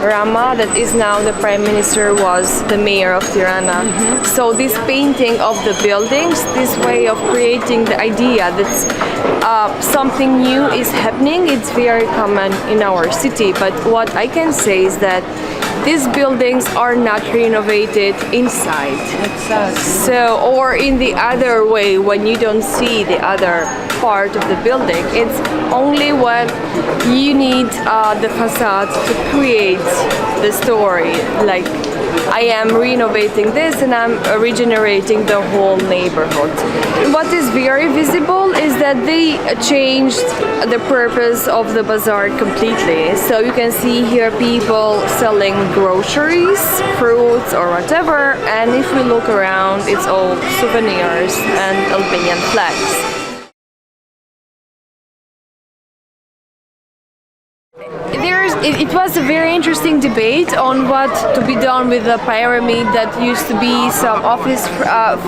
Rama, that is now the Prime Minister, was the mayor of Tirana. So this painting of the buildings, this way of creating the idea that something new is happening, it's very common in our city. But what I can say is that these buildings are not renovated inside. So, or in the other way, when you don't see the other part of the building, it's only when you need the facade to create the story. Like, I am renovating this and I'm regenerating the whole neighborhood. What is very visible is that they changed the purpose of the bazaar completely. So you can see here people selling groceries, fruits or whatever, and if we look around, it's all souvenirs and Albanian flags. It was a very interesting debate on what to be done with the pyramid that used to be some office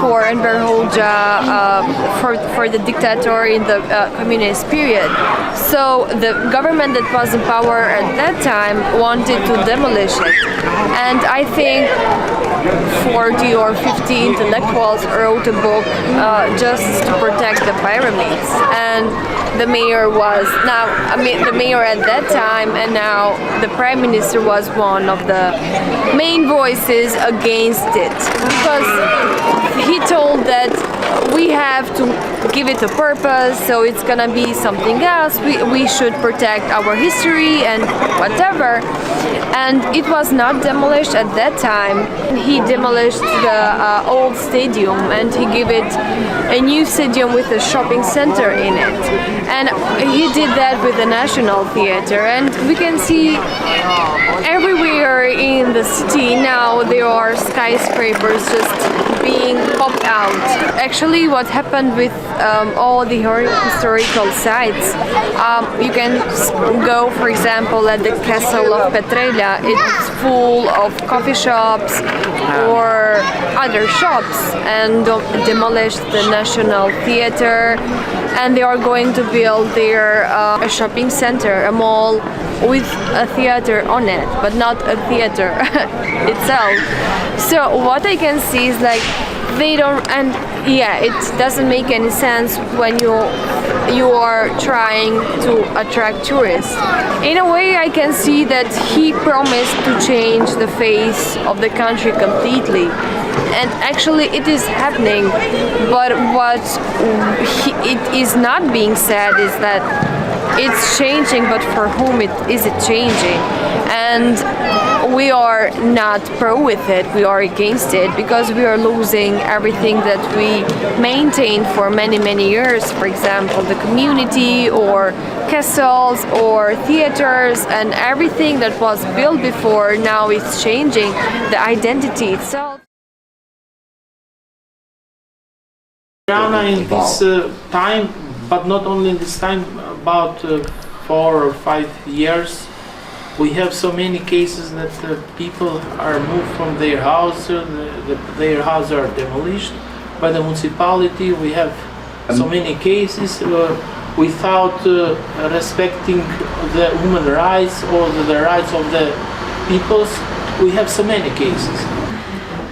for Enver Hoxha for the dictator in the communist period. So the government that was in power at that time wanted to demolish it. And I think 40 or 50 intellectuals wrote a book just to protect the pyramids. And the mayor was the mayor at that time, and now the Prime Minister was one of the main voices against it, because he told that we have to give it a purpose, so it's gonna be something else. We should protect our history and whatever. And it was not demolished at that time. He demolished the old stadium and he gave it a new stadium with a shopping center in it. And he did that with the National Theatre. And we can see everywhere in the city now there are skyscrapers just being popped out. Actually, what happened with all the historical sites, you can go, for example, at the castle of Petrelja. It's full of coffee shops or other shops, and demolished the National Theatre, and they are going to build there a shopping center, a mall with a theater on it, but not a theater itself. So what I can see is like they don't, and yeah, it doesn't make any sense when you are trying to attract tourists. In a way, I can see that he promised to change the face of the country completely, and actually it is happening. But what it is not being said is that it's changing, but for whom is it changing? And we are not pro with it, we are against it, because we are losing everything that we maintained for many years. For example, the community or castles or theaters, and everything that was built before now is changing, the identity itself. Tirana in this time, but not only in this time, about 4 or 5 years, we have so many cases that people are moved from their house, their houses are demolished by the municipality. We have so many cases without respecting the human rights or the rights of the peoples. We have so many cases.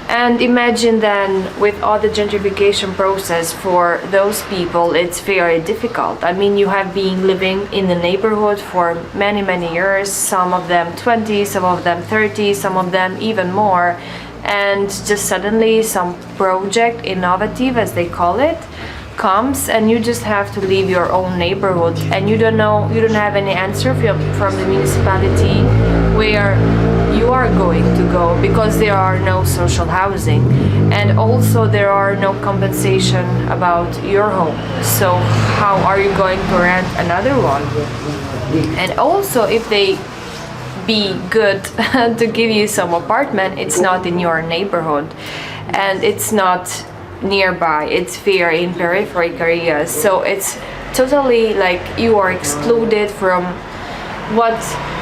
And imagine then, with all the gentrification process for those people, it's very difficult. I mean, you have been living in the neighborhood for many years, some of them 20, some of them 30, some of them even more, and just suddenly some project, innovative as they call it, comes, and you just have to leave your own neighborhood, and you don't know, you don't have any answer from the municipality where you are going to go, because there are no social housing, and also there are no compensation about your home. So how are you going to rent another one? And also, if they be good to give you some apartment, it's not in your neighborhood and it's not nearby, it's very in peripheral areas. So it's totally like you are excluded from what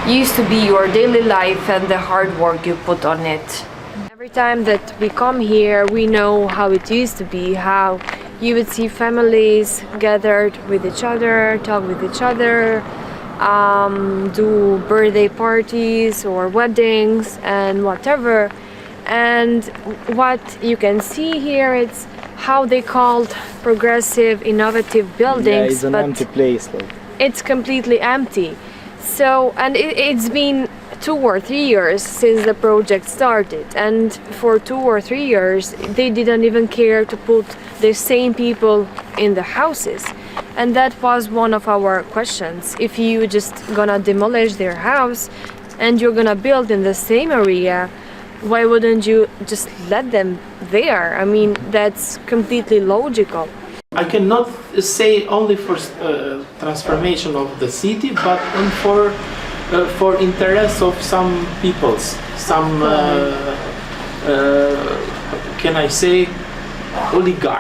used to be your daily life and the hard work you put on it. Every time that we come here, we know how it used to be, how you would see families gathered with each other, talk with each other, do birthday parties or weddings and whatever. And what you can see here, it's how they called progressive, innovative buildings, Yeah, it's an but empty place. Like. it's completely empty. So, and it's been 2 or 3 years since the project started, and for 2 or 3 years they didn't even care to put the same people in the houses. And that was one of our questions. If you just gonna demolish their house and you're gonna build in the same area, why wouldn't you just let them there? I mean, that's completely logical. I cannot say only for transformation of the city, but for interest of some peoples, some can I say oligarchs.